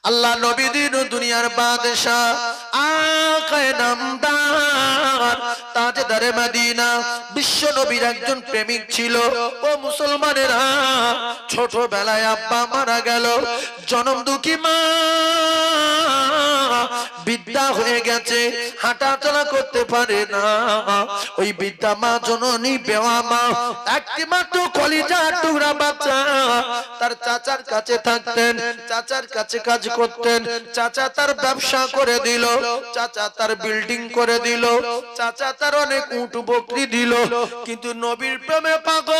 আল্লাহ নবী দিন দুনিয়ার বাদশাহ আকায়ে নামদার তাজদারে মদিনা বিশ্ব নবীর একজন প্রেমিক ছিল। ও মুসলমানেরা, ছোটবেলায় আব্বা মারা গেল, জনম দুঃখী মা বৃদ্ধা হয়ে গেছে, হাঁটা চলা করতে পারে না। ওই বৃদ্ধা মা জননী বেওয়া মা একটি মাত্র কলিজার টুকরা বাচ্চা তার চাচার কাছে থাকতেন, চাচার কাছে কাজ করতেন। চাচা তার ব্যবসা করে দিল, চাচা তার বিল্ডিং করে দিল, চাচা তার অনেক উট বকরি দিল, কিন্তু নবীর প্রেমে পাগল।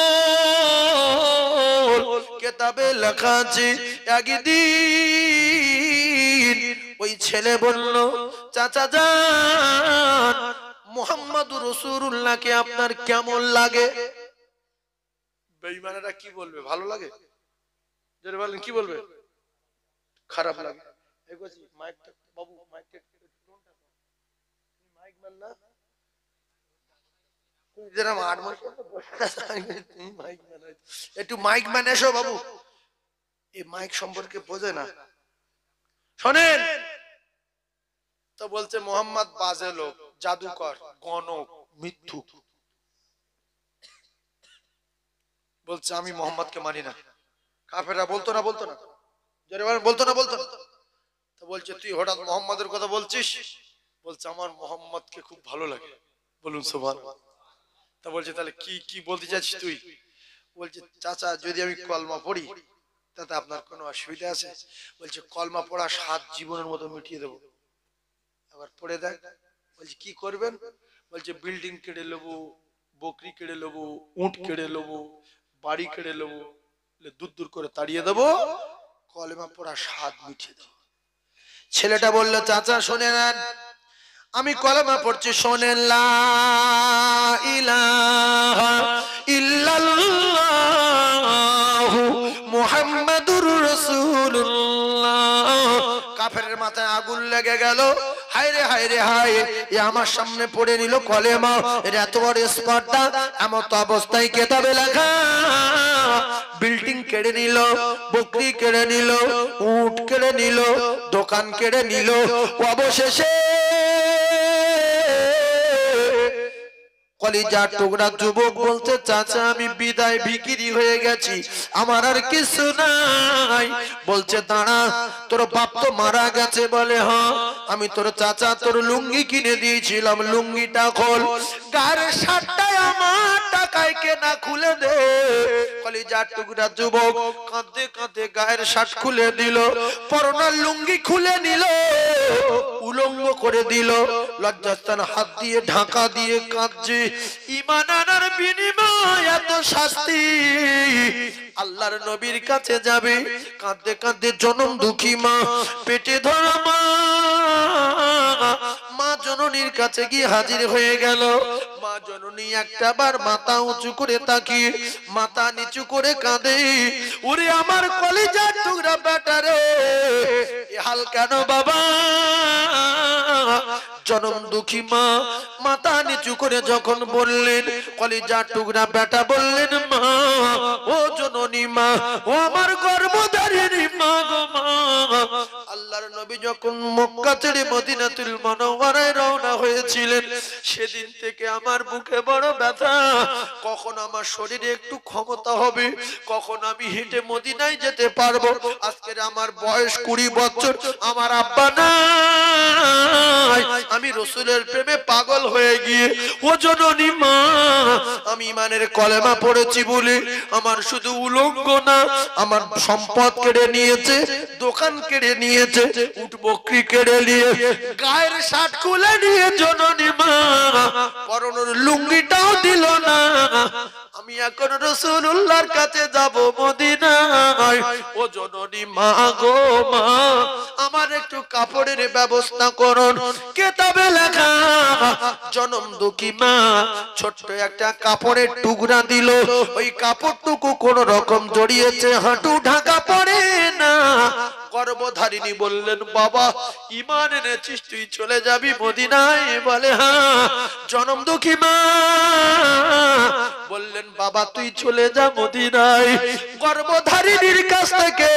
কিতাবে লেখা আছে একদিন ওই ছেলে বলল, চাচা যান, মুহাম্মাদুর রাসূলুল্লাহকে আপনার কেমন লাগে? বেঈমানেরা কি বলবে? ভালো লাগে? যারা বলেন কি বলবে? খারাপ লাগে। এই কইছি মাইকটা বাবু, মাইকটা টোনটা দাও। তুমি মাইক ম্যান না? তুমি যারা মার মার তুমি মাইক ম্যান, একটু মাইক ম্যান এসো বাবু। এই মাইক সম্পর্কে বোঝে না। শোনেন তো, বলছে মোহাম্মদ বাজে লোক, জাদুকর, গণক, মিথ্যুক। বলছে আমি মোহাম্মদকে মানি না। কাফেররা বলতো না বলতো না? যারা বলতো না বলতো না? তো বলছে তুই হঠাৎ মোহাম্মদের কথা বলছিস? বলছে আমার মোহাম্মদকে খুব ভালো লাগে। বলুন সুবহানাল্লাহ। তা বলছে তাহলে কি কি বলতে চাচ্ছিস তুই? বলছে চাচা যদি আমি কলমা পড়ি তাতে আপনার কোনো অসুবিধা আছে? বলছে কলমা পড়া 7 জীবনের মতো মিটিয়ে দেবো। আবার পড়ে দেখ। বলছে কি করবেন? বলছে বিল্ডিং কেড়ে নেবো, বকরি কেড়ে নেবো, উট কেড়ে নেবো, বাড়ি কেড়ে নেবো, দূর দূর করে তাড়িয়ে দেবো, কলমা পড়া 7 মিটিয়ে দেবো। ছেলেটা বলল চাচা শুনে নেন, আমি কলমা পড়ছি, শোনেন, লা ইলাহা ইল্লাল্লাহু মুহাম্মাদুর রাসূলুল্লাহ। কাফেরের মাথায় আগুন লেগে গেল। হায় রে হায় রে হায়, এ আমার সামনে পড়ে নিল কলেমা। এর এত বড় স্পর্ধা, এমন তো অবস্থায় কিতাবে লেখা বিল্ডিং কেড়ে নিল, বকরি কেড়ে নিল, উট কেড়ে নিল, দোকান কেড়ে নিল, অবশেষে কলিজার টুকরা যুবক বলতে চাচা আমি বিদায় বিক্রি হয়ে গেছি, আমার আর কিছু নাই। বলছে দাঁড়া, তোর বাপ তো মারা গেছে। বলে হ্যাঁ, আমি তোর চাচা তোর লুঙ্গি কিনে দিয়েছিলাম, লুঙ্গিটা খোল। গায়ের শার্টটাই আমার টাকায় কেনা, খুলে দে। কলিজার টুকরা যুবক কাঁদতে কাঁদতে গায়ের শার্ট খুলে দিল, পরনার লুঙ্গি খুলে নিল, উলঙ্গ করে দিল, লজ্জাস্থান হাত দিয়ে ঢাকা দিয়ে কাঁদছে। ঈমান আনার বিনিময় এত শাস্তি? আল্লাহর নবীর কাছে যাবে, কাঁদতে কাঁদতে জনম দুঃখী মা, পেটে ধরা মা, মা জননীর কাছে গিয়ে হাজির হয়ে গেল। মা জননী একটা বার মাথা উঁচু করে তাকিয়ে মাথা নিচু করে কাঁদে, ওরে আমার কলিজার টুকরা বেটা রে, এ হাল কেন বাবা? জনম দুঃখী মা মাথা নিচু করে যখন বললেন, কলিজার টুকরা বেটা বললেন, মা ও জননী মা, ও আমার গর্ভধারিণী মা গো মা। আল্লাহর নবী যখন মক্কা ছেড়ে মদিনাতুল মুনাওয়ারায় রওনা হয়েছিলেন, সেদিন থেকে আমার বুকে বড় ব্যথা। কখন আমার শরীরে একটু ক্ষমতা হবে, কখন আমি হেঁটে মদিনায় যেতে পারবো। আজকের আমার বয়স 20 বছর, আমার আব্বা নাই, আমি রাসূলের প্রেমে পাগল হয়ে গিয়ে ও জননী মা, আমি ঈমানের কলেমা পড়েছি বলে আমার শুধু উলঙ্গ না, আমার সম্পদ কেড়ে নিয়েছে, দোকান কেড়ে নিয়েছে, উট বকরি কেড়ে নিয়ে, গায়ের শার্ট খুলে নিয়ে জননী মা পরনের লুঙ্গিটাও দিল না। আমি এখন রাসূলুল্লাহর কাছে যাব মদিনায়। ও জননী মা গো মা, আমার একটু কাপড়ের ব্যবস্থা করুন। কিতাবে লেখা জনম দুঃখী মা ছোট্ট একটা কাপড়ের টুকরা দিল, ওই কাপড়টুকু কোন রকম জড়িয়েছে, হাঁটু ঢাকা পড়ে না, গর্ভধারিণী বললেন বাবা ঈমান এনেছিস তুই চলে যাবি মদিনায়? বলে হ্যাঁ। জনম দুঃখী মা বললেন বাবা তুই চলে যা মদিনায়। গর্ভধারিণীর কাছ থেকে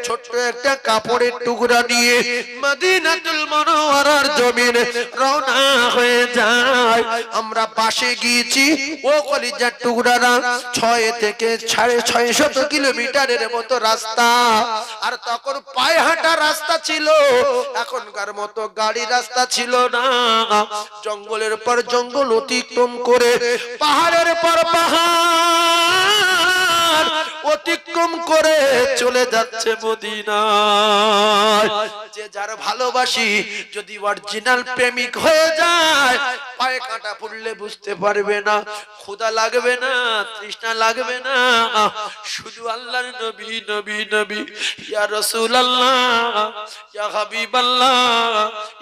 ছোট্ট একটা কাপড়ের টুকরা নিয়ে মদিনাতুল মুনাওয়ারার জমিনে রওনা হয়ে যায়। আমরা পাশে গিয়েছি ও কলিজার টুকরারা 6 থেকে 650 কিলোমিটারের মতো রাস্তা। আর তখন পায়ে হাঁটা রাস্তা ছিল, এখনকার মতো গাড়ি রাস্তা ছিল না। জঙ্গলের পর জঙ্গল অতিক্রম করে পাহাড়ের পর পাহাড় অতিক্রম করে চলে যাচ্ছে মদিনায়। যে যার ভালোবাসি যদি অরিজিনাল প্রেমিক হয়ে যায় পায়ে কাঁটা পড়লে বুঝতে পারবে না, ক্ষুধা লাগবে না, তৃষ্ণা লাগবে না, শুধু আল্লাহর নবী নবী নবী ইয়া রাসূলুল্লাহ ইয়া হাবিবাল্লাহ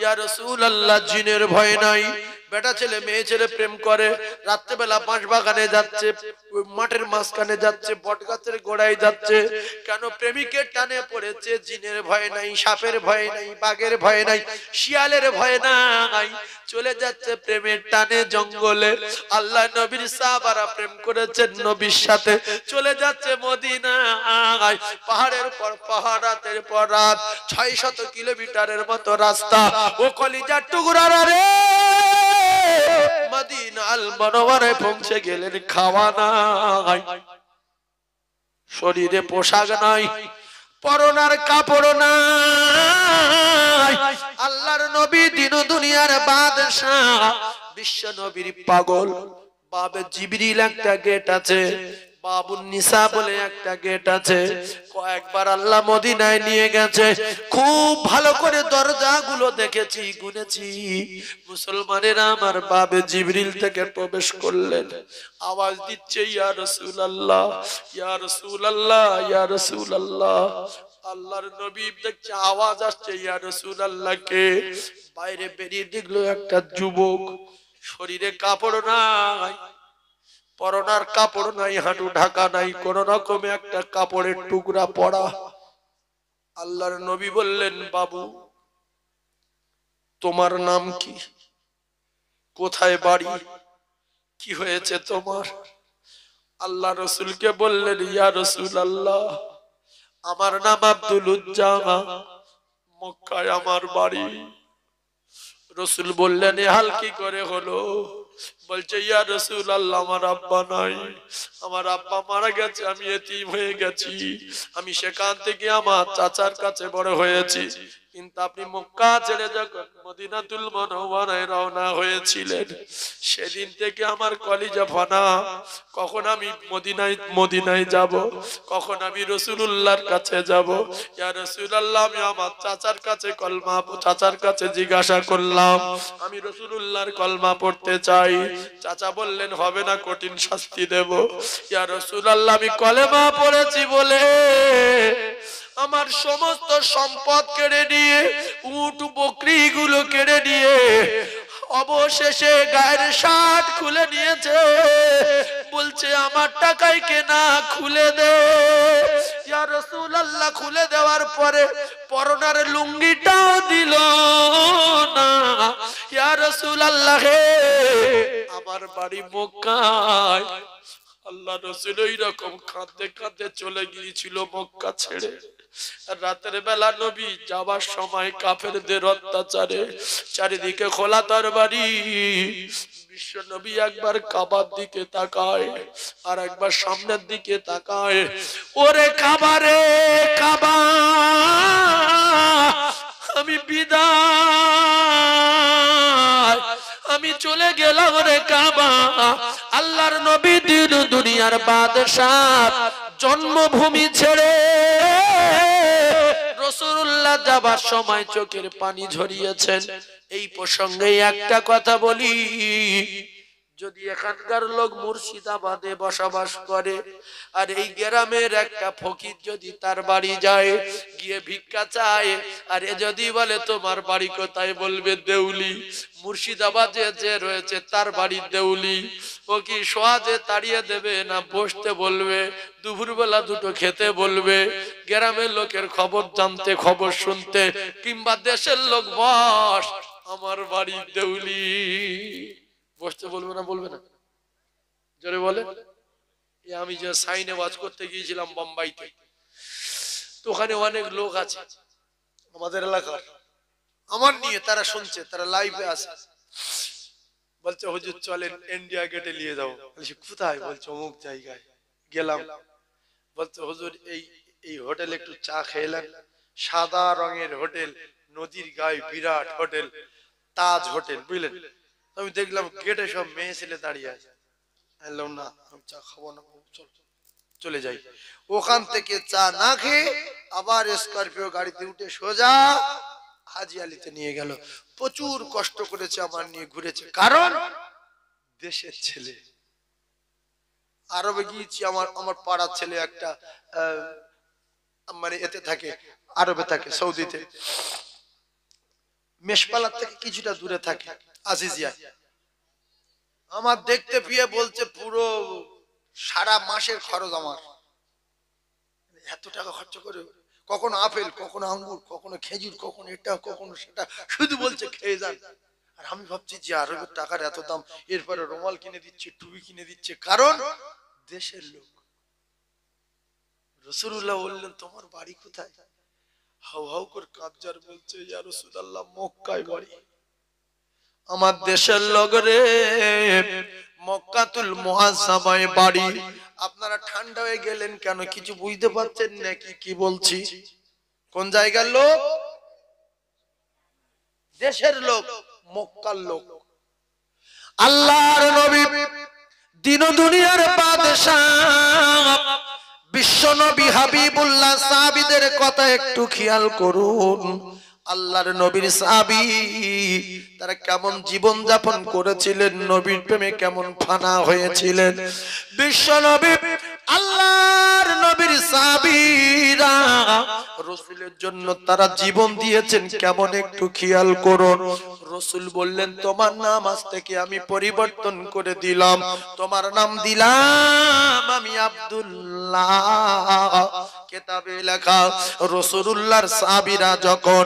ইয়া রাসূলুল্লাহ। জিনের ভয় নাই। বেটা ছেলে মেয়ে ছেলে প্রেম করে, রাত্রেবেলা বাঁশ বাগানে যাচ্ছে, মাঠের মাঝখানে যাচ্ছে, বট গাছের গোড়ায় যাচ্ছে, কেন? প্রেমিকের টানে পড়েছে। জিনের ভয় নাই, সাপের ভয় নাই, বাঘের ভয় নাই, শিয়ালের ভয় নাই। চলে যাচ্ছে প্রেমের টানে জঙ্গলে। আল্লাহ নবীর সাহাবারা প্রেম করেছেন নবীর সাথে, চলে যাচ্ছে মদিনায়। পাহাড়ের পর পাহাড়, রাতের পর রাত, 600 কিলোমিটারের মতো রাস্তা। ও কলিজার টুকরারা রে, মদিনাল মুনাওয়ারায় পৌঁছে গেলেন। খাওয়া নাই, শরীরে পোশাক নাই, পরনার কাপড় নাই। আল্লাহর নবী দিন দুনিয়ার বাদশাহ, বিশ্ব নবীর পাগল। বাবে জিবরিল একটা গেট আছে, বাবুন নিসা বলে একটা গেট আছে। কয়েকবার আল্লাহ মদিনায় নিয়ে গেছে, খুব ভালো করে দরজাগুলো দেখেছি, গুনেছি। মুসলমানেরা আমার বাবে জিবরিল থেকে প্রবেশ করলেন, আওয়াজ দিচ্ছে ইয়া রাসূলুল্লাহ ইয়া রাসূলুল্লাহ ইয়া রাসূলুল্লাহ। আল্লাহর নবী দেখছে আওয়াজ আসছে ইয়া রাসূলুল্লাহ কে। বাইরে বেরিয়ে দেখলো একটা যুবক, শরীরে কাপড় নাই, পরনার কাপড় নাই, হাঁটু ঢাকা নাই, কোন রকমে একটা কাপড়ের টুকরা পরা। আল্লাহর নবী বললেন বাবু তোমার নাম কি, কোথায় বাড়ি, কি হয়েছে তোমার? আল্লাহ রসুলকে বললেন ইয়া রাসূলুল্লাহ আমার নাম আব্দুল উজ্জামা, মক্কায় আমার বাড়ি। রসুল বললেন এ হাল কি করে হলো? বলছে ইয়া রাসূলুল্লাহ আমার আব্বা নাই, আমার আব্বা মারা গেছে, আমি এতিম হয়ে গেছি। আমি সেখান থেকে আমার চাচার কাছে বড় হয়েছি। কিন্তু আপনি মক্কা ছেড়ে যখন মদিনাতুল মুনাওয়ারায় রওনা হয়েছিলেন, সেদিন থেকে আমার কলিজা ফানা। কখন আমি মদিনায় যাব, কখন আমি রাসূলুল্লাহর কাছে যাব। ইয়া রাসূলুল্লাহ আমি আমার চাচার কাছে চাচার কাছে জিজ্ঞাসা করলাম, আমি রাসূলুল্লাহর কলমা পড়তে চাই। চাচা বললেন হবে না, কঠিন শাস্তি দেব। ইয়া রাসূলুল্লাহ আমি কলেমা পড়েছি বলে আমার সমস্ত সম্পদ কেড়ে নিয়ে, উট বকরি গুলো কেড়ে নিয়ে, অবশেষে গায়ের শার্ট খুলে নিয়েছে। বলছে আমার টাকায় কেনা, খুলে দে। ইয়া রাসূলুল্লাহ খুলে দেওয়ার পরে পরনার লুঙ্গিটাও দিল না। ইয়া রাসূলুল্লাহ হে আমার বাড়ি মক্কায়। আল্লাহ রাসূল এইরকম কাঁদতে কাঁদতে চলে গিয়েছিল মক্কা ছেড়ে। রাতের বেলা নবী যাবার সময় কাফেরদের অত্যাচারে চারিদিকে খোলা তরবারি। বিশ্ব নবী একবার কাবার দিকে তাকায় আর একবার সামনের দিকে তাকায়। ওরে কাবা রে কাবা, আমি বিদায়, আমি চলে গেলাম রে কাবা। আল্লাহর নবী দিন দুনিয়ার বাদশাহ, জন্মভূমি ছেড়ে রাসূলুল্লাহ যাবার সময় চোখের পানি ঝরিয়েছেন। এই প্রসঙ্গে একটা কথা বলি, যদি এখানকার লোক মুর্শিদাবাদে বসবাস করে আর এই গ্রামের একটা ফকির যদি তার বাড়ি যায়, গিয়ে ভিক্ষা চায়, আর এ যদি বলে তোমার বাড়ি কোথায়, বলবে দেউলি। মুর্শিদাবাদে যে রয়েছে তার বাড়ি দেউলি। ও কি সহজে তাড়িয়ে দেবে না বসতে বলবে, দুপুরবেলা দুটো খেতে বলবে, গ্রামের লোকের খবর জানতে, খবর শুনতে, কিংবা দেশের লোক বস আমার বাড়ি দেউলি, বসতে বলবে না? বলবে না? জোরে বলে। আমি যে সাইনে ওয়াজ করতে গিয়েছিলাম বোম্বাইতে, তো ওখানে অনেক লোক আছে আমাদের এলাকার, আমার নিয়ে তারা শুনছে, তারা লাইভে আছে। বলছে হুজুর চলেন ইন্ডিয়া গেটে নিয়ে যাও। বলছি কোথায়? বলছে অমুক জায়গায়। গেলাম। বলছে হুজুর এই হোটেলে একটু চা খেলাম, সাদা রঙের হোটেল, নদীর গায়ে বিরাট হোটেল, তাজ হোটেল, বুঝলেন? আমি দেখলাম গেটে সব মেয়ে ছেলে দাঁড়িয়ে আছে। বললাম না, আমি চা খাবো না, চলে যাই। ওখান থেকে চা না খেয়ে আবার স্করপিও গাড়িতে উঠে সোজা হাজি আলীতে নিয়ে গেল। প্রচুর কষ্ট করেছে, আমার নিয়ে ঘুরেছে, কারণ দেশের ছেলে। আরবে গিয়েছি, আমার পাড়ার ছেলে একটা মানে এতে থাকে, আরবে থাকে, সৌদিতে, মেশপালার থেকে কিছুটা দূরে থাকে, আজিজিয়া। আমার দেখতে পেয়ে বলছে পুরো সারা মাসের খরচ আমার। এত টাকা খরচ করে, কখনো আপেল, কখনো আঙ্গুর, কখনো খেজুর, কখনো এটা, কখনো সেটা, শুধু বলছে খেয়ে যান। আর আমি ভাবছি যে আরবের টাকার এত দাম, এরপরে রুমাল কিনে দিচ্ছে, টুপি কিনে দিচ্ছে, কারণ দেশের লোক। রাসূলুল্লাহ বললেন তোমার বাড়ি কোথায়? হাউ হাউ করে কাঁদজার বলছে ইয়া রাসূলুল্লাহ মক্কায় বাড়ি। আমার দেশের লোক রে, মক্কাতুল মুআজ্জামায় বাড়ি। আপনারা ঠান্ডা হয়ে গেলেন কেন? কিছু বুঝতে পারছেন নাকি কি বলছি? কোন জায়গার লোক? দেশের লোক, মক্কার লোক। আল্লাহর নবী দিন ও দুনিয়ার বাদশাহ, বিশ্ব নবী হাবিবুল্লাহ সাহাবীদের কথা একটু খেয়াল করুন। আল্লাহর নবীর সাহাবী তারা কেমন জীবন যাপন করেছিলেন, নবীর প্রেমে কেমন ফানা হয়েছিলেন। বিশ্ব নবী আল্লাহর নবীর সাহাবীরা রাসূলের জন্য তারা জীবন দিয়েছেন, কেমন একটু খেয়াল করুন। রাসূল বললেন তোমার নাম আজ থেকে আমি পরিবর্তন করে দিলাম, তোমার নাম দিলাম আমি আব্দুল্লাহ। কিতাবে লেখা রাসূলুল্লাহর সাহাবীরা যখন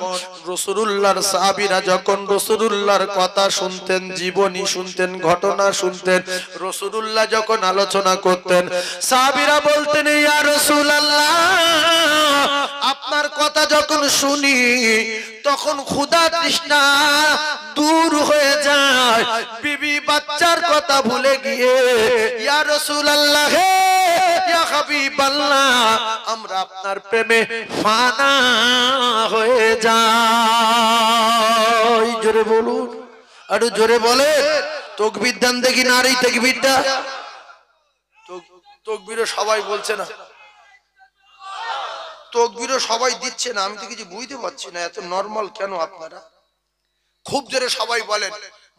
রাসূলুল্লাহর কথা শুনতেন, জীবনী শুনতেন, ঘটনা শুনতেন, রাসূলুল্লাহ যখন আলোচনা করতেন, সাহাবীরা বলতেন ইয়া রাসূলুল্লাহ আপনার কথা যখন শুনি তখন ক্ষুধা তৃষ্ণা দূর হয়ে যায়, বিবি বাচ্চার কথা ভুলে গিয়ে ইয়া রাসূলুল্লাহ হে ইয়া হাবিবাল্লাহ আমরা আপনার প্রেমে ফানা হয়ে যাই। জোরে বলুন, আরো জোরে বলে। তাকবীর দেন দেখি, নারী তাকবীরটা। তাকবীরও সবাই বলছে না, তাকবীরও সবাই দিচ্ছে না। আমি তো কিছু বুঝতে পারছি না, এত নরমাল কেন আপনারা? খুব জোরে সবাই বলেন।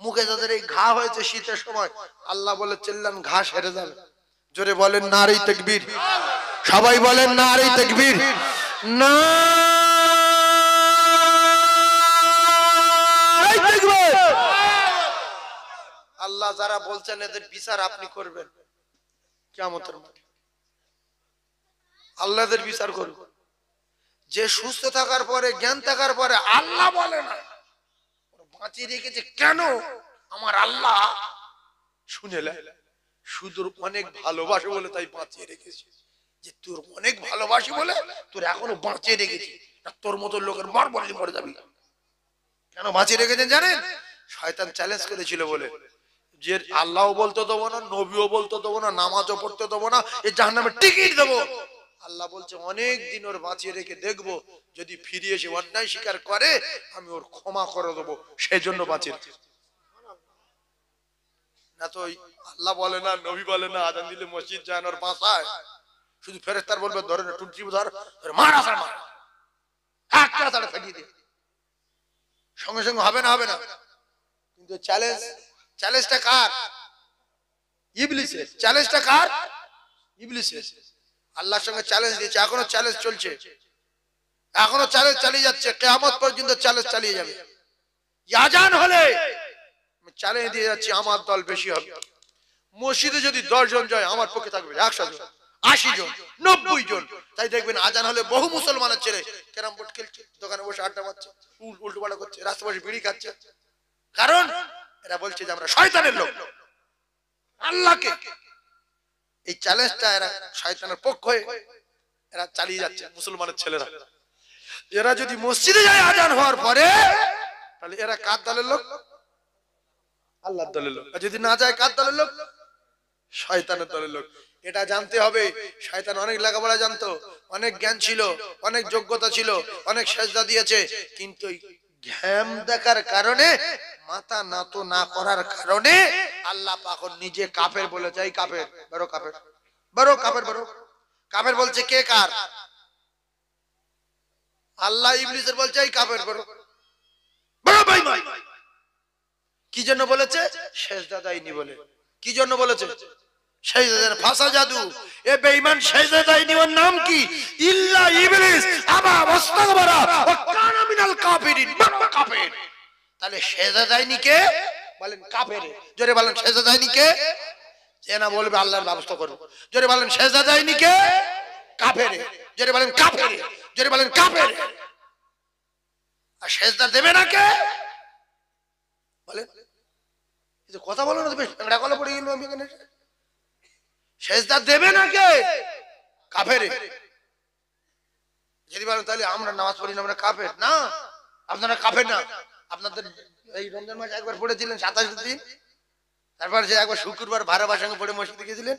মুখে যাদের এই ঘা হয়েছে শীতের সময়, আল্লাহ বলে চিল্লান ঘা সেরে যাবে। জোরে বলেন নারী তাকবীর। সবাই বলেন নারী তাকবীর। নারী তাকবীর। আল্লাহ যারা বলছেন এদের বিচার আপনি করবেন কিয়ামতের মাঠে। আল্লাহ এদের বিচার করবে। যে সুস্থ থাকার পরে, জ্ঞান থাকার পরে আল্লাহ বলে না, বাঁচিয়ে রেখেছে কেন? আমার আল্লাহ শুনে শুধু অনেক ভালোবাসে বলে তাই বাঁচিয়ে রেখেছে। যে তোর অনেক ভালোবাসি বলে তোর এখনো বাঁচিয়ে রেখেছি, তোর মতো লোকের মার বলে মরে যাবি। কেন বাঁচিয়ে রেখেছেন জানেন? শয়তান চ্যালেঞ্জ করেছিল বলে, যে আল্লাহও বলতে দেবো না, নবীও বলতে দেবো না, নামাজও পড়তে দেবো না, এই জাহান্নামের টিকিট দেবো। আল্লাহ বলছে অনেক দিন ওর বাঁচিয়ে রেখে দেখবো, যদি ফিরে এসে অন্যায় স্বীকার করে আমি ওর ক্ষমা করে দেবো, সেই জন্য বাঁচিয়ে না। তো আল্লাহ বলে না, নবী বলে না, আজান দিলে মসজিদ যায় না, ওর বাসায় শুধু ফেরেশতার বলবে ধরে না, টুটি ধর, মার আসার মার, একটা তাড়া ফেটিয়ে দে, সঙ্গে সঙ্গে হবে না, হবে না। কিন্তু চ্যালেঞ্জটা কার? ইবলিসের। চ্যালেঞ্জটা কার? ইবলিসের। আল্লাহর সঙ্গে চ্যালেঞ্জ দিয়েছে, এখনো চ্যালেঞ্জ চলছে। এখনো চ্যালেঞ্জ চালিয়ে যাচ্ছে, কিয়ামত পর্যন্ত চ্যালেঞ্জ চালিয়ে যাবে। আজান হলে আমি চ্যালেঞ্জ দিয়ে যাচ্ছি, আমার দল বেশি হবে। মসজিদে যদি 10 জন যায়, আমার পক্ষে থাকবে 100 জন, 80 জন, 90 জন। তাই দেখবেন আজান হলে বহু মুসলমানের ছেলে ক্যারাম বোর্ড খেলছে, দোকানে বসে আড্ডা মারছে, উল্টো পাল্টা করছে, রাস্তা বসে বিড়ি খাচ্ছে। কারণ এরা বলছে যে আমরা শয়তানের লোক। আল্লাহকে এই চ্যালেঞ্জটা এরা শয়তানের পক্ষ হয়ে এরা চালিয়ে যাচ্ছে মুসলমানের ছেলেরা। এরা যদি মসজিদে যায় আজান হওয়ার পরে, তাহলে এরা কার দলের লোক? আল্লাহর দলের লোক। আর যদি না যায় কার দলের লোক? শয়তানের দলের লোক। এটা জানতে হবে। শয়তান অনেক লেখাপড়া জানতো, অনেক জ্ঞান ছিল, অনেক যোগ্যতা ছিল, অনেক সেজদা দিয়েছে, কিন্তু ঘ্যাম দেখার কারণে, মাথা নত না করার কারণে আল্লাহ পাক নিজে কাফের বলেছে। এই কাফের, বড় কাফের, বড় কাফের, বড় কাফের বলছে। কে কার? আল্লাহ ইবলিসের বলছে এই কাফের, বড় বড় বেঈমান। কি জন্য বলেছে? সেজদা দেয়নি বলে। কি জন্য বলেছে? সেজদা ফাসা জাদু। এ বেঈমান সেজদা দেয়নি, ওর নাম কি? ইল্লা ইবলিস আবা ওয়াস্তাগবারা ওয়া কানা মিনাল কাফিরিন। কাফের। তাহলে সেজদা দেয়নি কে? বলেন কাফের। জোরে বলেন সেজদা দেয়নি কে? যে না বলবে আল্লাহর ব্যবস্থা করব। জোরে বলেন সেজদা দেয়নি কে? কাফের। জোরে বলেন কাফের। জোরে বলেন কাফের। আর সেজদা দেবে না কে? বলেন। এই যে কথা বলো না, বেশ পেঁড়া কলা পড়ে গেল। আমি এখানে সেজদা দেবে না কে? কাফের। যদি বলেন তাহলে আমরা নামাজ পড়ি না, আমরা কাফের না। আপনারা কাফের না। আপনাদের এই রমজান মাস একবার পড়েছিলেন 27 দিন, তারপর যে একবার শুক্রবার ভাড়াবার সঙ্গে পড়ে মসজিদে গিয়েছিলেন,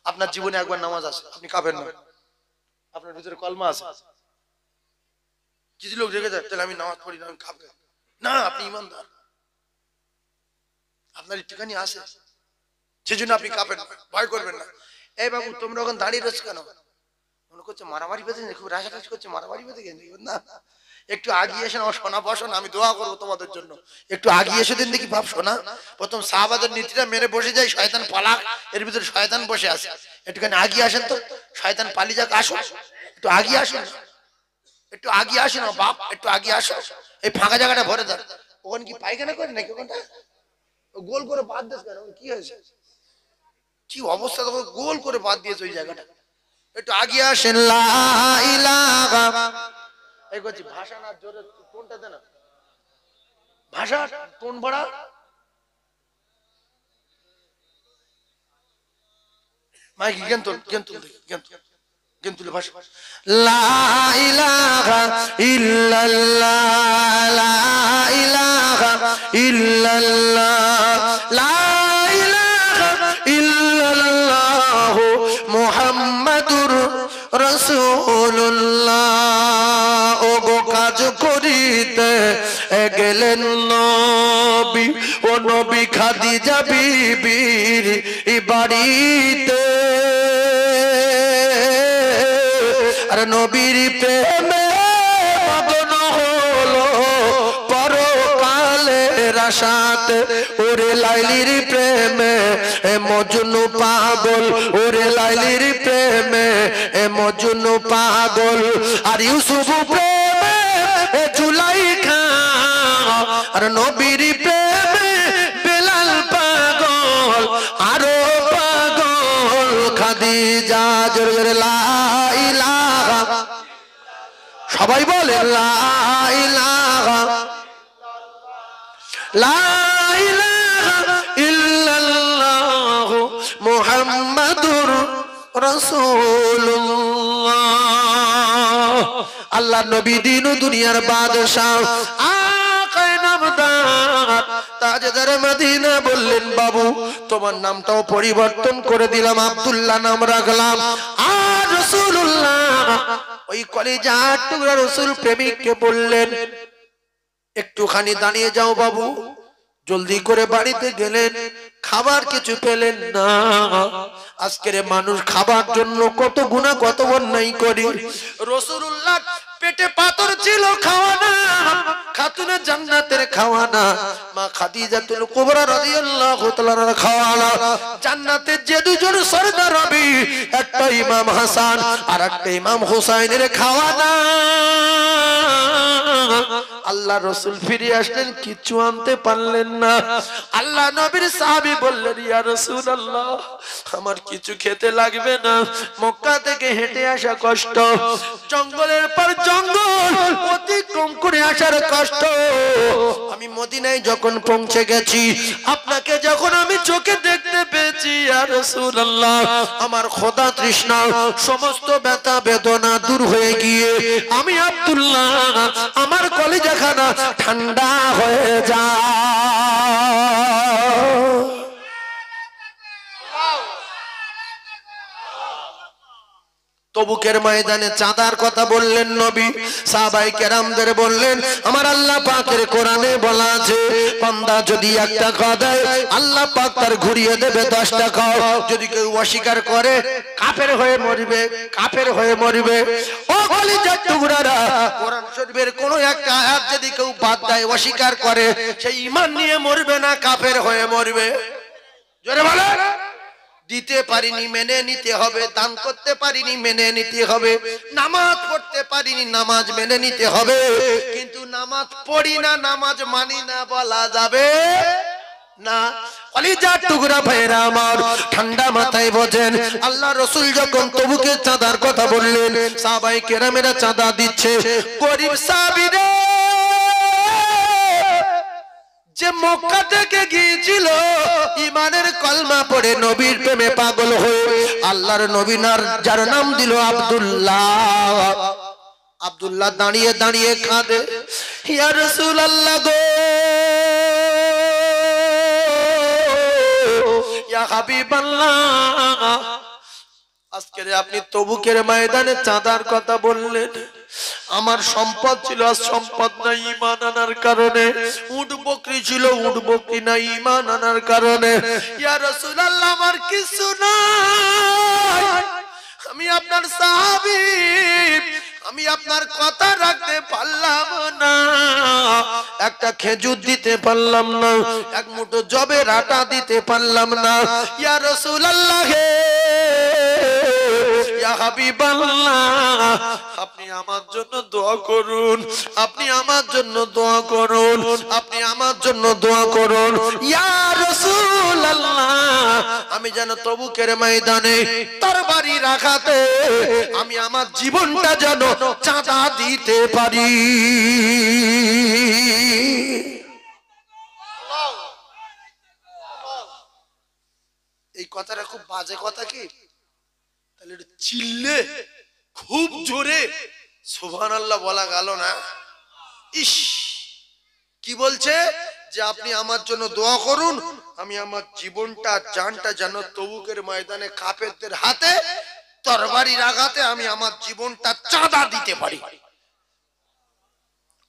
আপনার জীবনে একবার নামাজ আছে, আপনি কাফের না। আপনার ভিতরে কলমা আছে। কিছু লোক রেখে যায়, তাহলে আমি নামাজ পড়ি না, আমি কাফের না। আপনি ইমানদার, আপনার একটুখানি আছে, সেজন্য আপনি কাফের না। ভয় করবেন না। এই বাবু তোমরা ওখানে দাঁড়িয়ে রয়েছে কেন? মনে করছে মারামারি বেঁধে, খুব রাশারাশি করছে, মারামারি বেঁধে গেছে না। একটু আগিয়ে এসে আমার সোনা বসন, আমি দোয়া করবো তোমাদের জন্য। একটু আগিয়ে এসে দিন দেখি বাপ সোনা। প্রথম সাহাবাদের নীতিটা মেরে বসে যায়, শয়তান পালাক, এর ভিতরে শয়তান বসে আছে। একটুখানি আগিয়ে আসেন তো, শয়তান পালিয়ে যাক। আসুন, একটু আগিয়ে আসুন, একটু আগিয়ে আসুন বাপ, একটু আগিয়ে আসো। এই ফাঁকা জায়গাটা ভরে দেন। ওখানে কি পায়খানা করে নাকি? ওখানটা গোল করে বাদ দিস কেন? কি হয়েছে? কি অবস্থা? তখন গোল করে বাদ দিয়েছে ওই জায়গাটা। একটু আগিয়ে আসেন। লা ইলাহা। এই করছি ভাষা না, জোরে টোনটা দে না। ভাষা টোন বাড়া। মাইক জ্ঞান তুল, জ্ঞান তুল, জ্ঞান তুল, জ্ঞান তুলে ভাষা। লা ইলাহা ইল্লাল্লাহ, লা ইলাহা ইল্লাল্লাহ, লা ইলাহা ইল্লাল্লাহ মুহাম্মাদুর রাসূলুল্লাহ। ও গো কাজ করিতে গেলেন নবী, ও নবী খাদিজা বিবির বাড়িতে। আর নবীর প্রেমে মগ্ন হলো পরকালের আশাতে। ওরে লাইলির প্রেমে মজনু পাগল, ওরে লাইলির প্রেমে মজনু পাগল। আর ইউসুফ প্রেমে জুলাইখা, আর নবীর প্রেমে বেলাল পাগল, আরো পাগল খাদিজা। জোরে জোরে লা ইলাহা। সবাই বলে লা ইলাহা, লা ইলাহা ইল্লাল্লাহ মুহাম্মাদুর রাসূলুল্লাহ। আল্লাহ নবী দিন ও দুনিয়ার বাদশাহ, আকায়ে নামদার, তাজদার মদিনা বললেন বাবু তোমার নামটাও পরিবর্তন করে দিলাম, আব্দুল্লাহ নাম রাখলাম। আর রাসূলুল্লাহ ওই কলিজার টুকরা রাসূল প্রেমিককে বললেন একটুখানি দাঁড়িয়ে যাও বাবু। জলদি করে বাড়িতে গেলেন, খাবার কিছু পেলেন না। আজকের মানুষ খাবার জন্য কত গুনাহ কত অন্যায় করে। রাসূলুল্লাহ পেটে পাথর ছিল, খাওয়া না। খাতুনে জান্নাতের খাওয়ানা মা খাদিজাতুল কুবরা রাদিয়াল্লাহু তাআলার খাওয়ানা। জান্নাতে যে দুজন সরদার হবে, একটা ইমাম হাসান আর একটা ইমাম হুসাইনের খাওয়ানা। আল্লাহ রাসূল ফিরে আসলেন, কিছু আনতে পারলেন না। আল্লাহ নবীর সাহাবী বললেন, ইয়া রাসূলুল্লাহ, আমার কিছু খেতে লাগবে না, মক্কা থেকে হেঁটে আসা কষ্ট, জঙ্গলের পর জঙ্গল অতিক্রম করে আসার কষ্ট। আমি মদিনায় যখন পৌঁছে গেছি, আপনাকে যখন আমি চোখে দেখতে পেয়েছি, ইয়া রাসূলুল্লাহ, আমার খোদা তৃষ্ণা সমস্ত ব্যথা বেদনা দূর হয়ে গিয়ে আমি আব্দুল্লাহ আমার কলিজাখানা ঠান্ডা হয়ে যায়। তবুকের ময়দানে চাঁদার কথা বললেন নবী, সাহাবায়ে কেরামদের বললেন, আমার আল্লাহ পাকের কোরআনে বলা আছে, বান্দা যদি এক টাকা দেয় আল্লাহ পাক তার ঘুরিয়ে দেবে 10 টাকা। যদি কেউ অস্বীকার করে কাফের হয়ে মরবে, কাফের হয়ে মরবে। ও কলিজার টুকরারা, কোরআন শরীফের কোন একটা আয়াত যদি কেউ বাদ দেয়, অস্বীকার করে, সেই ঈমান নিয়ে মরবে না, কাফের হয়ে মরবে। জোরে বলেন। দিতে পারিনি মেনে নিতে হবে, দান করতে পারিনি মেনে নিতে হবে, নামাজ পড়তে পারিনি নামাজ মেনে নিতে হবে, কিন্তু নামাজ পড়ি না নামাজ মানি না বলা যাবে না। কলিজার টুকরা ভাইরা আমার, ঠান্ডা মাথায় বোঝেন, আল্লাহ রাসূল যখন তবুকের চাঁদার কথা বললেন, সাহাবায়ে কেরামেরা চাঁদা দিচ্ছে। গরিব সাহাবীরা যে মক্কা থেকে গিয়েছিল ঈমানের কলমা পড়ে নবীর প্রেমে পাগল হয়ে, আল্লাহর নবী যার নাম দিল আব্দুল্লাহ, আব্দুল্লাহ দাঁড়িয়ে দাঁড়িয়ে কাঁদে, ইয়া রাসূলুল্লাহ গো, ইয়া হাবিবাল্লাহ, আজকে আপনি তবুকের ময়দানে চাঁদার কথা বললেন, আমার সম্পদ ছিল, সম্পদ নাই ঈমান আনার কারণে, উট বকরি ছিল, উট বকরি নাই ঈমান আনার কারণে। ইয়া রাসূলুল্লাহ, আমার কিছু নাই, আমি আপনার সাহাবী, আমি আপনার কথা রাখতে পারলাম না, একটা খেজুর দিতে পারলাম না, এক মুঠো জবের আটা দিতে পারলাম না। ইয়া রাসূলুল্লাহ, ইয়া হাবিবাল্লাহ, আপনি আমার জন্য দোয়া করুন, আপনি আমার জন্য দোয়া করুন, আপনি আমার জন্য দোয়া করুন। ইয়া রাসূলুল্লাহ, আমি যেন তবুকের ময়দানে তরবারি রাখাতে আমি আমার জীবনটা যেন চাঁদা দিতে পারি। এই কথাটা খুব বাজে কথা কি? তাহলে চিল্লে খুব জোরে সুবহানাল্লাহ বলা গেল না। ইস, কি বলছে যে আপনি আমার জন্য দোয়া করুন, আমি আমার জীবনটা জানটা যেন তবুকের ময়দানে কাফেরদের হাতে তরবারি রাগাতে আমি আমার জীবনটা চাঁদা দিতে পারি।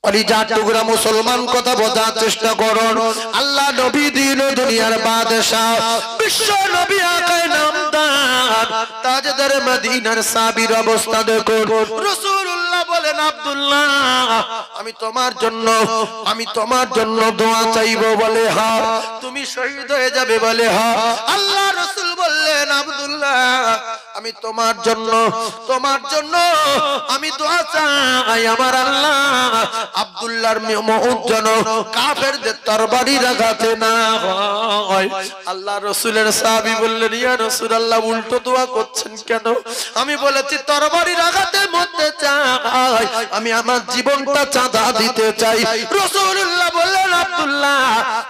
কলিজার টুকরা মুসলমান, কথা বোঝার চেষ্টা করুন। আল্লাহ নবী দিন ও দুনিয়ার বাদশাহ, বিশ্ব নবী আকায়ে নামদার, তাজদার মদিনার সাবির অবস্থা দেখুন। রাসূলুল্লাহ বলেন, আব্দুল্লাহ, আমি তোমার জন্য দোয়া চাইবো, বলে হ্যাঁ। তুমি শহীদ হয়ে যাবে, বলে হ্যাঁ। আল্লাহ রাসূল বললেন, আব্দুল্লাহ, আমি তোমার জন্য আমি দোয়া চাই, আমার আল্লাহ আব্দুল্লাহর মউত যেন কাফেরদের তরবারি রাগাতে না হয়। আল্লাহ রাসূলের সাহাবী বললেন, ইয়া রাসূলুল্লাহ, উল্টো দোয়া করছেন কেন? আমি বলেছি তরবারি রাগাতে মরতে চাই, আমি আমার জীবনটা চাঁদা দিতে চাই। রাসূলুল্লাহ বললেন, আব্দুল্লাহ,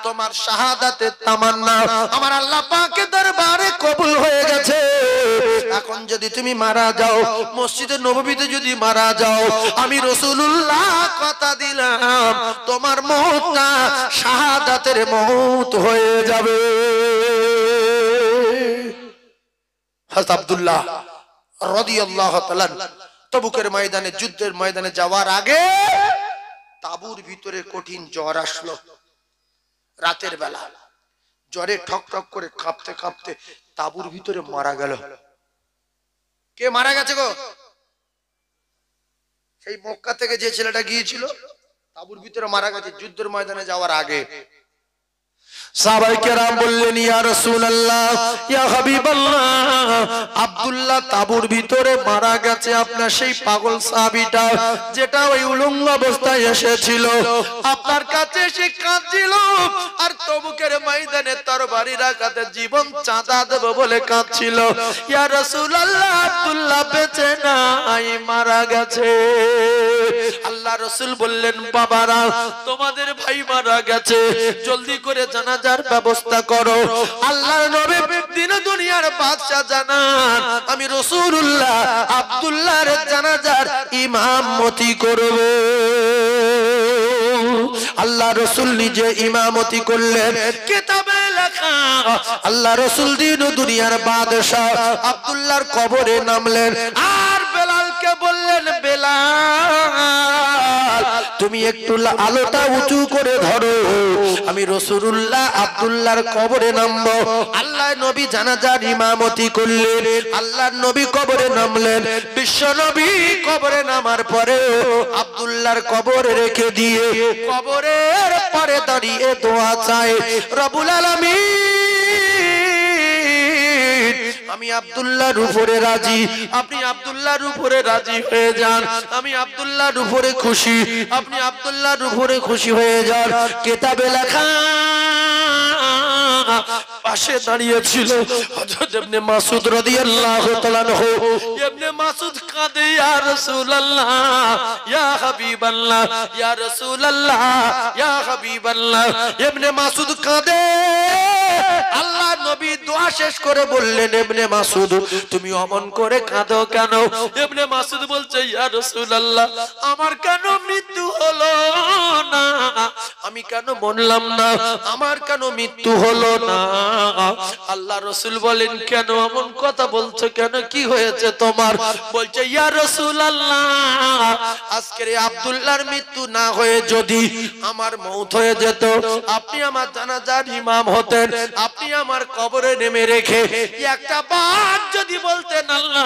তোমার শাহাদাতের তামান্না আমার আল্লাহ পাকের দরবারে কবুল হয়ে গেছে। এখন যদি তুমি মারা যাও, মসজিদে নববীতে যদি মারা যাও, আমি রাসূলুল্লাহ কথা দিলাম তোমার মওতটা শাহাদাতের মওত হয়ে যাবে। হযরত আব্দুল্লাহ রাদিয়াল্লাহু তাআলা তবুকের ময়দানে, যুদ্ধের ময়দানে যাওয়ার আগে তাঁবুর ভিতরে কঠিন জ্বর আসলো। রাতের বেলা জ্বরে ঠক ঠক করে কাঁপতে কাঁপতে তাঁবুর ভিতরে মারা গেল। কে মারা গেছে গো? সেই মক্কা থেকে যে ছেলেটা গিয়েছিল তাঁবুর ভিতরে মারা গেছে যুদ্ধের ময়দানে যাওয়ার আগে। সাহাবায়ে কেরাম বললেন, ইয়া রাসূলুল্লাহ, ইয়া হাবিবাল্লাহ, আব্দুল্লাহ তাঁবুর ভিতরে মারা গেছে। আপনার সেই পাগল সাহাবীটা যেটা ওই উলঙ্গ অবস্থায় এসেছিল আপনার কাছে এসে কাঁদছিল, আর তবুকের ময়দানে তরবারি রাখাতে জীবন চাঁদা দেব বলে কাঁদছিল। ইয়া রাসূলুল্লাহ, আব্দুল্লাহ বেঁচে নাই, মারা গেছে। আল্লাহ রাসূল বললেন, বাবারা তোমাদের ভাই মারা গেছে, জলদি করে জানাজার ব্যবস্থা করো। আল্লাহর নবী দিন দুনিয়ার বাদশা জানান, আমি রাসূলুল্লাহ আব্দুল্লাহর জানাজার ইমামতি করব। আল্লাহ রাসূল নিজে ইমামতি করলেন। কিতাবে লেখা আল্লাহ রাসূল দিন দুনিয়ার বাদশা আব্দুল্লাহর কবরে নামলেন, আর বেলালকে বললেন, বেলাল তুমি একটু আলোটা উঁচু করে ধরো, আমি রাসূলুল্লাহ আব্দুল্লাহর কবরে নামবো। আল্লাহ নবী জানাজার ইমামতি করলেন, আল্লাহর নবী কবরে নামলেন। বিশ্ব নবী কবরে নামার পরে আব্দুল্লাহর কবরে রেখে দিয়ে কবরের পরে দাঁড়িয়ে দোয়া চায়, রব্বুল আলামিন আমি আব্দুল্লাহর উপরে রাজি, আপনি আব্দুল্লাহর উপরে রাজি হয়ে যান, আমি আব্দুল্লাহর উপরে খুশি, আপনি আব্দুল্লাহর উপরে খুশি হয়ে যান। কিতাবে লেখা পাশে দাঁড়িয়ে ছিল হযরত ইবনে মাসউদ রাদিয়াল্লাহু তাআলা আনহু। ইবনে মাসউদ কাঁদে, ইয়া রাসূলুল্লাহ, ইয়া হাবিবাল্লাহ, ইয়া রাসূলুল্লাহ, ইয়া হাবিবাল্লাহ। ইবনে মাসউদ কাঁদে। আল্লাহ নবী দোয়া শেষ করে বললেন, ইবনে মাসউদ তুমি অমন করে কাঁদো কেন? ইবনে মাসউদ বলছে, ইয়া রাসূলুল্লাহ, আমার কেন মৃত্যু হলো না, আমি কেন মরলাম না, আমার কেন মৃত্যু হলো না? আল্লাহ রাসূল বলেন, কেন এমন কথা বলছো কেন, কি হয়েছে তোমার? বলছে, ইয়া রাসূলুল্লাহ, আজকের এই আব্দুল্লাহর মৃত্যু না হয়ে যদি আমার মওত হয়ে যেত, আপনি আমার জানাজার ইমাম হতেন, আপনি আমার কবরে নেমে রেখে একটা বার যদি বলতেন, আল্লাহ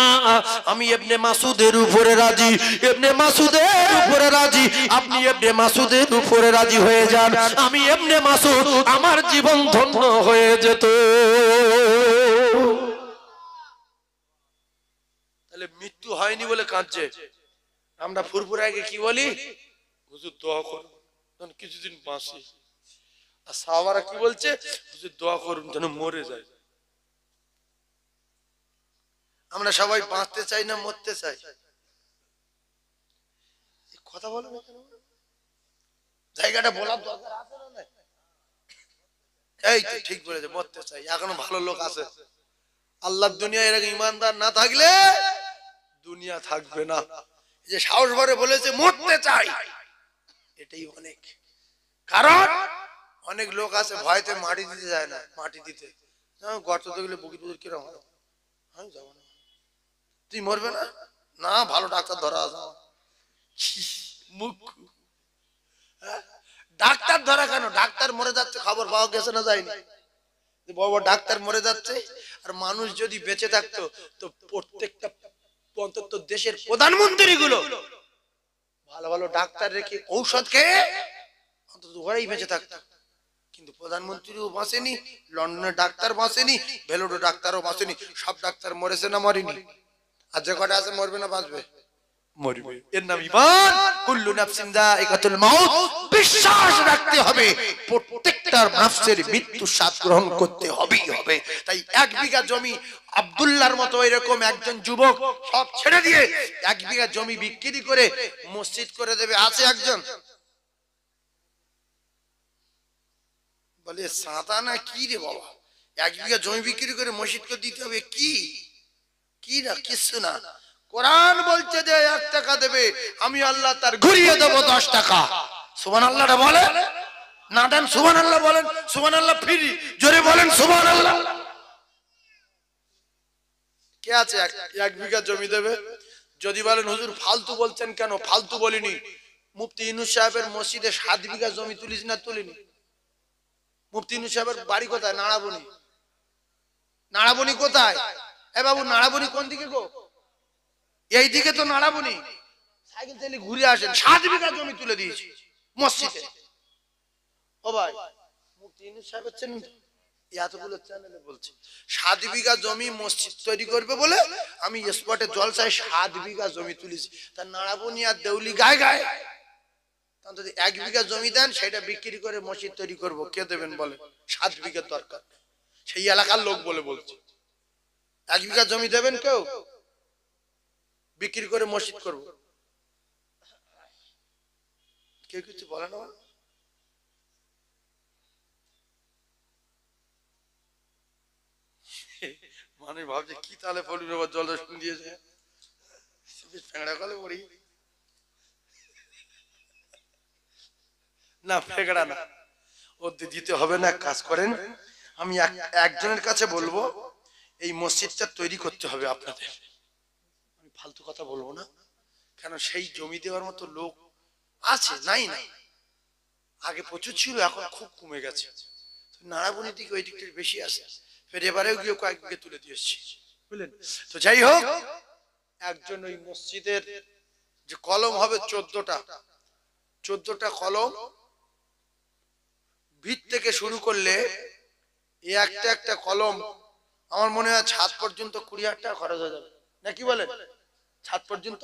আমি ইবনে মাসউদের উপরে রাজি, ইবনে মাসউদের উপরে রাজি, আপনি ইবনে মাসউদের উপরে রাজি হয়ে যান, আমি ইবনে মাসউদ, আমার জীবন ধন্য হয়ে যেত। তাহলে মৃত্যু হয়নি বলে কাঁদছে। আমরা ফুরফুরে আগে কি বলি, হুজুর দোয়া করুন যেন কিছুদিন বাঁচি, আর সাহাবারা কি বলছে, হুজুর দোয়া করুন যেন মরে যায়। আমরা সবাই বাঁচতে চাই না মরতে চাই? কথা বলো না কেন? জায়গাটা বলার দরকার আছে না? এই তো ঠিক বলেছে, মরতে চাই। এখনো ভালো লোক আছে। আল্লাহর দুনিয়ায় এরকম ইমানদার না থাকলে দুনিয়া থাকবে না। যে সাহস ভরে বলেছে মরতে চাই, এটাই অনেক। কারণ অনেক লোক আছে ভয়তে মাটি দিতে যায় না, মাটি দিতে গর্ত দেখলে বুকি বুকি কিরম হয়, আমি যাবো না। তুই মরবে না? না, ভালো ডাক্তার ধরা আছে। মুখ ডাক্তার ধরা কেন? ডাক্তার মরে যাচ্ছে, খবর পাওয়া গেছে না যায়নি? বাবা ডাক্তার মরে যাচ্ছে, আর মানুষ যদি বেঁচে থাকতো তো প্রত্যেকটা অন্তত দেশের প্রধানমন্ত্রী গুলো ভালো ভালো ডাক্তার রেখে ঔষধ খেয়ে অন্তত ওরাই বেঁচে থাকতো। কিন্তু প্রধানমন্ত্রীও বাঁচেনি, লন্ডনের ডাক্তার বাঁচেনি, ভেলোরের ডাক্তারও বাঁচেনি। সব ডাক্তার মরেছে না মরেনি? আর যে কটা আছে মরবে না বাঁচবে? মরবে। এর নাম ঈমান। কুল্লু নাফসিন যায়িকাতুল মাউত। বিশ্বাস রাখতে হবে প্রত্যেকটা নফসের মৃত্যু স্বাদ গ্রহণ করতে হবেই হবে। তাই 1 বিঘা জমি আব্দুল্লাহর মতো এরকম একজন যুবক সব ছেড়ে দিয়ে 1 বিঘা জমি বিক্রি করে মসজিদ করে দেবে। আছে একজন বলে সাদা না কি রে বাবা, 1 বিঘা জমি বিক্রি করে মসজিদ করে দিতে হবে? কি কি না, কিছু না। কোরআন বলছে যে 1 টাকা দেবে, আমি আল্লাহ তার ঘুরিয়ে দেবো 10 টাকা। সুবহানাল্লাহটা বলেন না, দেন সুবহানাল্লাহ বলেন। সুবহানাল্লাহ ফ্রি, জোরে বলেন সুবহানাল্লাহ। কে আছে 1 বিঘা জমি দেবে? যদি বলেন হুজুর ফালতু বলছেন কেন, ফালতু বলিনি। মুফতি ইউনূস সাহেবের মসজিদে 7 বিঘা জমি তুলিস না তুলিনি? মুফতি ইউনূস সাহেবের বাড়ি কোথায়? নাড়াবনি। নাড়াবনি কোথায়? এ বাবু নাড়াবনি কোন দিকে গো? এই দিকে তো নাড়াবনি। সাইকেল চালিয়ে ঘুরে আসেন। 7 বিঘা জমি তুলে দিয়েছি। মসজিদে। ও ভাই মুফতি ইউনূস সাহেব চেনেন তো? এতগুলো চ্যানেলে বলছে 7 বিঘা জমি মসজিদ তৈরি করবে বলে আমি স্পটে জলসায় 7 বিঘা জমি তুলেছি। তার নাড়াবনি আর দেউলি গায়ে গায়ে, তাহলে যদি 1 বিঘা জমি দেন সেটা বিক্রি করে মসজিদ তৈরি করব, কে দেবেন বলে? 7 বিঘা দরকার, সেই এলাকার লোক বলে বলছে। 1 বিঘা জমি দেবেন কেউ? বিক্রি করে মসজিদ করব, কেউ কিছু বলে না। মানে ভাবছে কি তাহলে পড়ি বাবা, জল শুন দিয়েছে ফেঁড়া কলে পড়ি না, ফেঁকড়া না, ও দিতে হবে না। কাজ করেন, আমি একজনের কাছে বলবো এই মসজিদটা তৈরি করতে হবে আপনাদের। আমি ফালতু কথা বলবো না, কেন সেই জমি দেওয়ার মতো লোক আছে নাই না, আগে প্রচুর ছিল, এখন খুব কমে গেছে। নাড়াবনি দিকে ওই দিকটা বেশি আছে, ফের এবারেও গিয়ে কয়েক বিঘে তুলে দিয়ে এসেছি, বুঝলেন তো। যাই হোক, একজন ওই মসজিদের যে কলম হবে 14টা কলম, ভিত থেকে শুরু করলে এই একটা একটা কলম আমার মনে হয় ছাদ পর্যন্ত 20,000 টাকা খরচ হয়ে যাবে, নাকি বলেন? ছাদ পর্যন্ত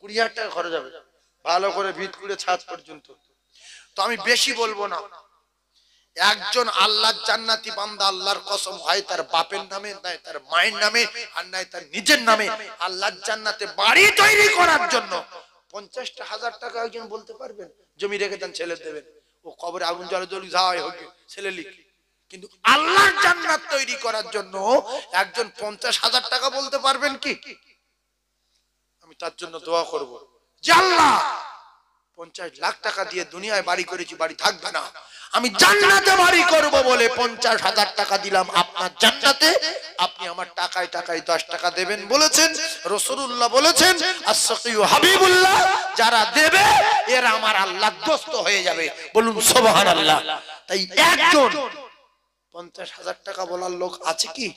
20,000 টাকা খরচ হবে, ভালো করে ভিত করে ছাদ পর্যন্ত। তো আমি বেশি বলবো না, একজন আল্লাহর জান্নাতি বান্দা, আল্লাহর কসম, হয় তার বাপের নামে, নাই তার মায়ের নামে, আর নাই তার নিজের নামে, আল্লাহর জান্নাতে বাড়ি তৈরি করার জন্য 50,000 টাকা একজন বলতে পারবেন জমি রেখে দেন, ছেলে দেবেন, ও কবরে আগুন জ্বলে জ্বলি যাওয়াই হোক, ছেলে লিখ। কিন্তু আল্লাহর জান্নাত তৈরি করার জন্য একজন 50,000 টাকা বলতে পারবেন কি? আমি তার জন্য দোয়া করব যে আল্লাহ 50 লাখ টাকা দিয়ে দুনিয়ায় বাড়ি করেছি, বাড়ি থাকবে না, আমি জান্নাতে বাড়ি করব বলে 50,000 টাকা দিলাম আপনার জান্নাতে, আপনি আমার টাকায় টাকায় 10 টাকা দেবেন বলেছেন। রাসূলুল্লাহ বলেছেন as-সাকিয়ু হাবিবুল্লাহ, যারা দেবে এরা আমার আল্লাহর দোস্ত হয়ে যাবে, বলুন সুবহানাল্লাহ। তাই একজন 50,000 টাকা বলার লোক আছে কি?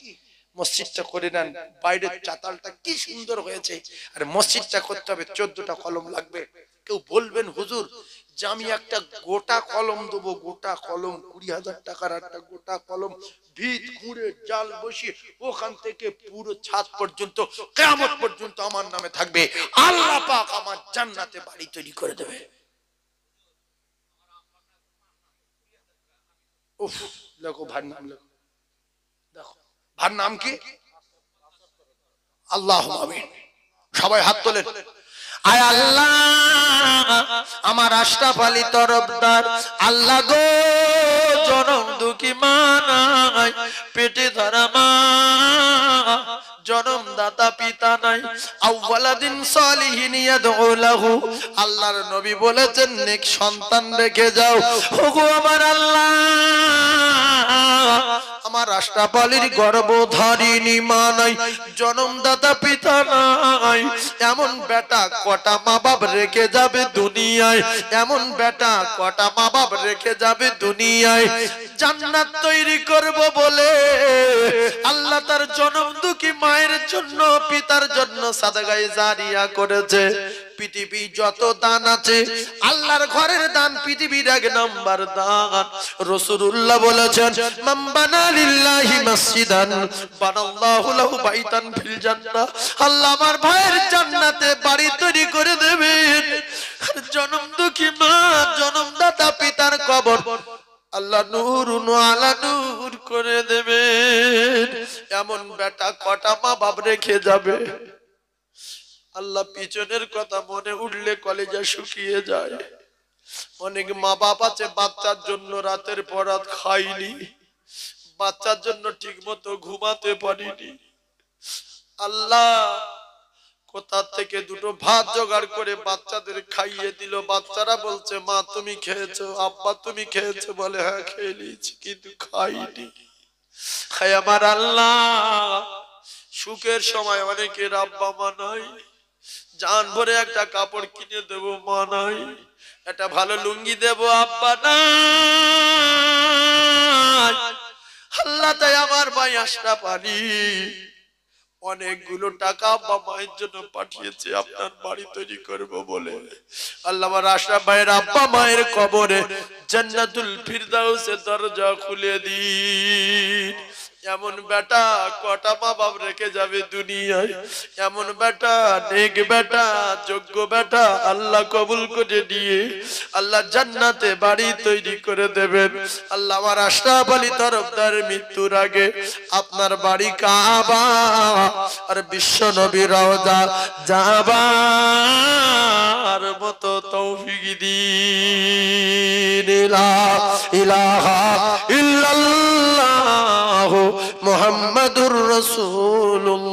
মসজিদটা করে নেন, বাইরের চাতালটা কি সুন্দর হয়েছে, আর মসজিদটা করতে হবে 14টা কলম লাগবে। কেউ বলবেন হুজুর যে আমি একটা গোটা কলম দেবো, গোটা কলম 20,000 টাকার একটা গোটা কলম, ভিত খুঁড়ে জাল বসিয়ে ওখান থেকে পুরো ছাদ পর্যন্ত কিয়ামত পর্যন্ত আমার নামে থাকবে, আল্লাহ পাক আমার জান্নাতে বাড়ি তৈরি করে দেবে। উফ, লেখো ভার নাম, লেখো, দেখো ভার নাম কি? আল্লাহুম্মা আমিন। সবাই হাত তোলেন। আয় আল্লাহ, আমার আশরাফ আলী তরফদার, আল্লাহ গো, জনম দুঃখী মা নাই, পেটে ধরা মা, জনম দাতা পিতা নাই, আউওয়ালাদিন সালিহিন ইয়াদউ লাহু, আল্লাহর নবী বলেছেন নেক সন্তান রেখে যাও। ওগো আমার আল্লাহ, আমার আশরাফ আলীর গর্ভধারিণী মা নাই, জনমদাতা পিতা নাই, এমন বেটা কটা মা বাপ রেখে যাবে দুনিয়ায়, এমন বেটা কটা মা বাপ রেখে যাবে দুনিয়ায়। জান্নাত তৈরি করব বলে আল্লাহ তার জনম দুঃখী মায়ের জন্য, পিতার জন্য সাদগায়ে জারিয়া করেছে। পৃথিবী যত দান আছে, আল্লাহর ঘরের দান পৃথিবীর 1 নাম্বার দান। রাসূলুল্লাহ বলেছেন মান বানা লিল্লাহি মসজিদান বানাল্লাহু লাহু বাইতান ফিল জান্নাহ, আল্লাহ আমার ভাইয়ের জান্নাতে বাড়ি তৈরি করে দেবেন। আর জনম দুঃখী মা, জনমদাতা পিতার কবর আল্লাহ নূরুন আলা নূর করে দেবেন। এমন বেটা কটা মা বাপ রেখে যাবে, আল্লাহ পিছনের কথা মনে উঠলে কলেজা শুকিয়ে যায়। অনেক মা বাপ আছে বাচ্চার জন্য রাতের পর রাত খাইনি, বাচ্চার জন্য ঠিক মতো ঘুমাতে পারিনি। আল্লাহ কোথা থেকে দুটো ভাত জোগাড় করে বাচ্চাদের খাইয়ে দিল, বাচ্চারা বলছে মা তুমি খেয়েছো, আব্বা তুমি খেয়েছো, বলে হ্যাঁ খেয়ে নিয়েছি কিন্তু খাইনি। খাই আমার আল্লাহ, সুখের সময় অনেকের আব্বা মা নাই, জান ভরে একটা কাপড় কিনে দেবো মা নাই, একটা ভালো লুঙ্গি দেবো আব্বা নাই। আল্লাহ তাই আমার ভাই আশরাফ আলী অনেকগুলো টাকা আব্বা মায়ের জন্য পাঠিয়েছে আপনার বাড়ি তৈরি করব বলে। আল্লাহ আমার আশরাফ ভাইয়ের আব্বা মায়ের কবরে জান্নাতুল ফিরদাউসের দরজা খুলে দিন। এমন বেটা কটা মা বাপ রেখে যাবে দুনিয়ায়, এমন বেটা নেক বেটা যোগ্য বেটা আল্লাহ কবুল করে নিয়ে আল্লাহ জান্নাতে বাড়ি তৈরি করে দেবেন। আল্লাহ আমার আশরাফ আলী তরফদার মৃত্যুর আগে আপনার বাড়ি কাবা আর বিশ্ব নবী রওজা যাবার মতো তৌফিক দিন। লা ইলাহা ইল্লাল্লাহ মুহাম্মাদুর রাসূলুল্লাহ।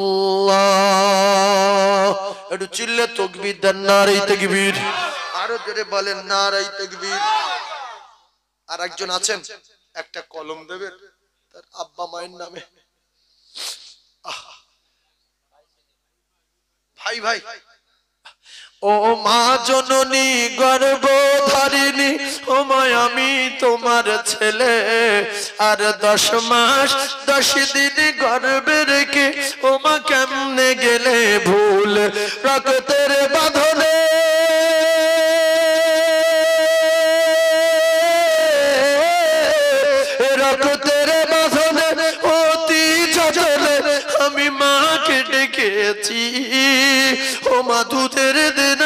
একটু চিল্লে তাকবীর দেন, নারে তাকবীর। আরো জোরে বলেন নারে তাকবীর। আর একজন আছেন, একটা কলম দেবেন তার আব্বা মায়ের নামে। ভাই ভাই, ও মা জননী গর্ভধারিণী, ও মা আমি তোমার ছেলে, আর 10 মাস 10 দিন গর্ভে রেখে ও মা কেমনে গেলে ভুল রক্তের বাঁধনে, রক্তের বাঁধনে অতি যতনে আমি মাকে ডেকেছি। ও মা দুধের দিন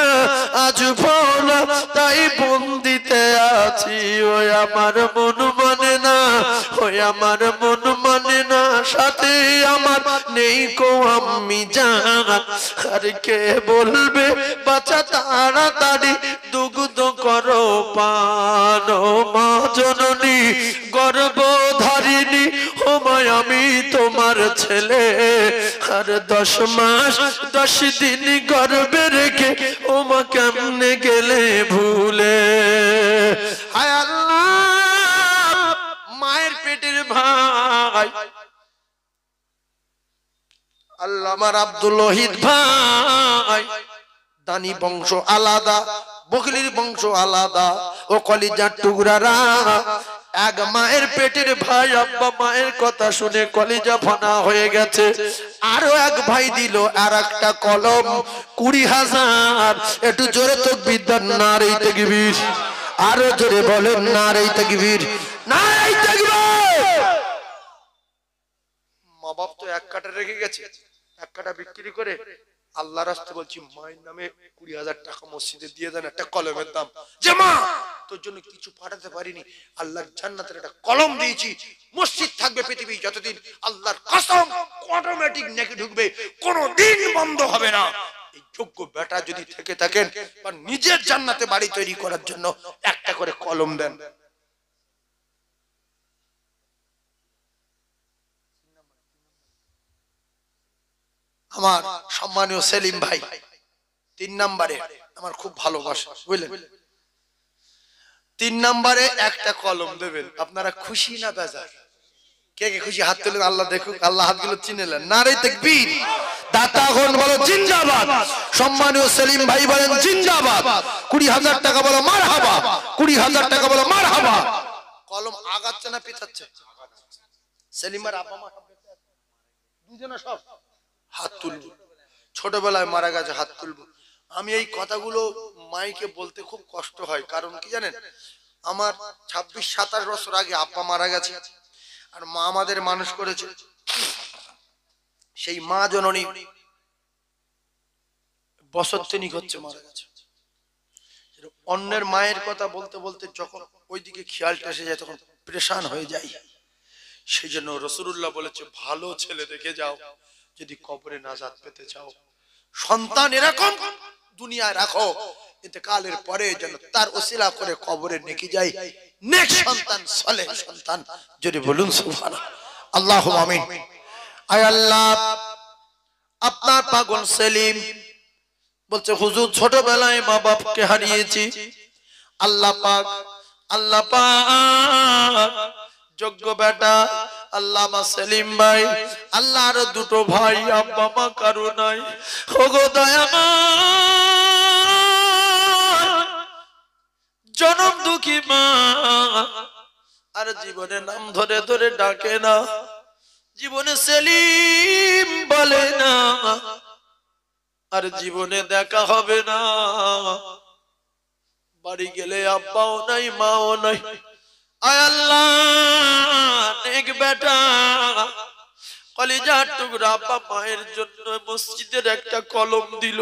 আজ ফলা তাই বন্দিতে আছি। ওই আমার মন মানে না, ওই আমার মন মানে না, সাথে আমার নেই কো আমি জান। আর কে বলবে বাচ্চা তাড়াতাড়ি দুগ্ধ করো পান। ও মা জননী গর্ভধারিণী, ও মা আমি তোমার ছেলে, আর 10 মাস 10 দিন গর্ভে রেখে ও মা কেমনে গেলে ভুলে। হায় আল্লাহ, মায়ের পেটের ভাই আল্লাহ আমার আব্দুল ওহিদ ভাই, দানি বংশ আলাদা, বকলির বংশ আলাদা, ও কলিজার টুকরারা এক মায়ের পেটের ভাই। আব্বা মায়ের কথা শুনে কলিজা ফানা হয়ে গেছে। আরো এক ভাই দিল আর একটা কলম 20,000। একটু জোরে তাকবীর দেন, নারে তাকবীর। আরো জোরে বলেন নারে তাকবীর, নারে তাকবীর। মা বাপ তো 1 কাঠা রেখে গেছে, 1 কাঠা বিক্রি করে আল্লাহর রাস্তায় বলছি মায়ের নামে 20,000 টাকা মসজিদে দিয়ে দেন, একটা কলমের দাম। যে মা তোর জন্য কিছু পাঠাতে পারিনি, আল্লাহর জান্নাতের একটা কলম দিয়েছি, মসজিদ থাকবে পৃথিবী যতদিন, আল্লাহর কসম অটোমেটিক নেকি ঢুকবে, কোনোদিন বন্ধ হবে না। এই যোগ্য বেটা যদি থেকে থাকেন বা নিজের জান্নাতে বাড়ি তৈরি করার জন্য একটা করে কলম দেন। আমার সম্মানীয় সেলিম ভাই 3 নম্বরে আমার খুব ভালোবাসা, বুঝলেন? 3 নম্বরে একটা কলম দেবেন। আপনারা খুশি না বেজার? কে কে খুশি হাত তুলেন, আল্লাহ দেখুক। আল্লাহ হাতগুলো চিনেলেন, নারে তাকবীর। দাতাগণ বলো জিন্দাবাদ। সম্মানীয় সেলিম ভাই বলেন জিন্দাবাদ। 20,000 টাকা বলো মারহাবা, 20,000 টাকা বলো মারহাবা। কলম আগাচ্ছে না পিছাচ্ছে? সেলিম আর আব্বা মা দুজনে সব হাত তুলবো, ছোটবেলায় মারা গেছে হাত তুলবো। আমি এই কথাগুলো মাইকে বলতে খুব কষ্ট হয়, কারণ কি জানেন, আমার 26-27 বছর আগে আব্বা মারা গেছে, আর মা আমাদের মানুষ করেছে। সেই মা জননী বছর 3 হচ্ছে মারা গেছে। অন্যের মায়ের কথা বলতে বলতে যখন ওইদিকে খেয়ালটা এসে যায় তখন পেরেশান হয়ে যায়। সেই জন্য রাসূলুল্লাহ বলেছে ভালো ছেলে রেখে যাও যদি কবরে নাজাত পেতে চাও। সন্তান এরকম দুনিয়ায় রাখো, ইন্তেকালের পরে যেন তার ওসিলা করে কবরে নেকি যায়, নেক সন্তান, সালেহ সন্তান। যদি বলুন সুবহানাল্লাহ, আল্লাহুম্মা আমিন। আয় আল্লাহ, আপনার পাগল সেলিম বলছে হুজুর ছোটবেলায় মা বাপকে হারিয়েছি। আল্লাহ পাক, আল্লাহ পাক যোগ্য বেটা আল্লামা সেলিম ভাই, আল্লাহর 2টো ভাই, আব্বা মা কারো নাই। ওগো দয়াময়, জনম দুঃখী মা আর জীবনে নাম ধরে ধরে ডাকে না। জীবনে সেলিম বলে না, আর জীবনে দেখা হবে না। বাড়ি গেলে আব্বাও নাই মাও নাই। আয় আল্লাহ, নেক বেটা কলিজার টুকরা আব্বা মায়ের জন্য মসজিদের একটা কলম দিল।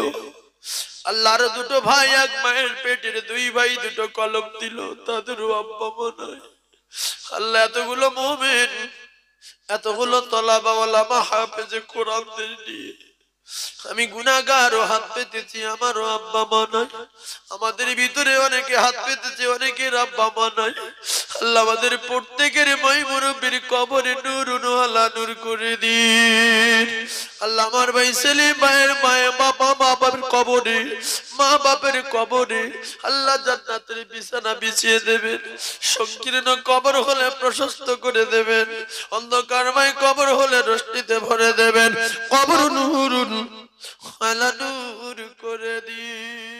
আল্লাহর দুটো ভাই এক মায়ের পেটের দুই ভাই দুটো কলম দিল, তাদেরও আব্বা মা নাই। আল্লাহ এতগুলো মুমিন, এতগুলো তলাবা ওলামা হাফেজে কোরআনদের নিয়ে আমি গুনাহগার ও হাত পেতেছি, আমারও আব্বা মা নাই। আমাদের ভিতরে অনেকে হাত পেতেছে, অনেকের আব্বা মা নাই। আল্লাহ আমাদের প্রত্যেকের মাই মুরব্বির কবরে নূর আলা নূর করে দিন। আল্লাহ আমার ভাই সেলিম ভাইয়ের মায়ের বাবা মা বাবার কবরে, মা বাপের কবরে আল্লাহ জান্নাতের বিছানা বিছিয়ে দেবেন। সংকীর্ণ কবর হলে প্রশস্ত করে দেবেন, অন্ধকারময় কবর হলে রোশনিতে ভরে দেবেন। কবর নূর আলা নূর করে দিন।